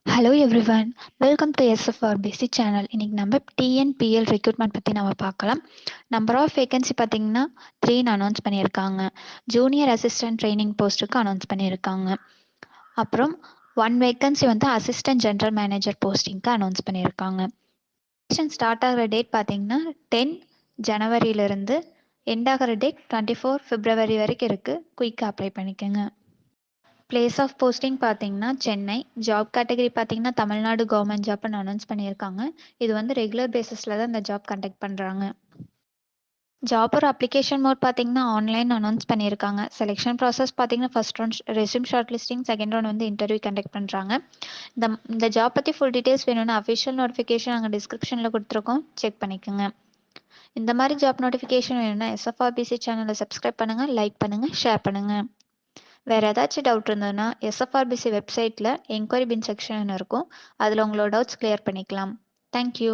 Hello everyone, welcome to SFRPC channel. இன்னைக்கு நம்ம TNPL recruitment பற்றி நம்ம பார்க்கலாம். நம்பர் ஆஃப் வேகன்சி பார்த்தீங்கன்னா 3 அனௌன்ஸ் பண்ணியிருக்காங்க. ஜூனியர் அசிஸ்டன்ட் ட்ரைனிங் போஸ்ட்டுக்கு அனௌன்ஸ் பண்ணியிருக்காங்க. அப்புறம் 1 வேகன்சி வந்து அசிஸ்டன்ட் ஜென்ரல் மேனேஜர் போஸ்டிங்க்கு அனௌன்ஸ் பண்ணியிருக்காங்க. ஸ்டார்ட் ஆகிற டேட் பார்த்தீங்கன்னா 10 ஜனவரியிலிருந்து எண்ட் ஆகிற டேட் 24 பிப்ரவரி வரைக்கும் இருக்குது. குயிக்காக அப்ளை பண்ணிக்கோங்க. பிளேஸ் ஆஃப் போஸ்டிங் பார்த்தீங்கன்னா சென்னை. ஜாப் கேட்டகரி பார்த்தீங்கன்னா தமிழ்நாடு கவர்மெண்ட் ஜாப்னு அனௌன்ஸ் பண்ணியிருக்காங்க. இது வந்து ரெகுலர் பேசிஸில் தான் இந்த ஜாப் கண்டக்ட் பண்ணுறாங்க. ஜாப் ஒரு அப்ளிகேஷன் மோட் பார்த்தீங்கன்னா ஆன்லைன் அனௌன்ஸ் பண்ணியிருக்காங்க. செலெக்ஷன் ப்ராசஸ் பார்த்தீங்கன்னா first round resume short listing, second round வந்து இன்டர்வியூ கண்டக்ட் பண்ணுறாங்க. இந்த ஜாப் பற்றி ஃபுல் டீட்டெயில்ஸ் வேணும்னா அஃபிஷியல் நோட்டிஃபிகேஷன் அங்கே டிஸ்கிரிப்ஷனில் கொடுத்துருக்கோம், செக் பண்ணிக்கோங்க. இந்த மாதிரி ஜாப் நோட்டிஃபிகேஷன் வேணும்னா எஸ்எஃப்ஆர்பிசி சேனலை சப்ஸ்கிரைப் பண்ணுங்கள், லைக் பண்ணுங்கள், ஷேர் பண்ணுங்கள். வேறு ஏதாச்சும் டவுட் இருந்ததுன்னா எஸ்எஃப்ஆர்பிசி வெப்சைட்டில் என்கொயரி பின் செக்ஷன் இருக்கும், அதில் உங்களோட டவுட்ஸ் கிளியர் பண்ணிக்கலாம். தேங்க்யூ.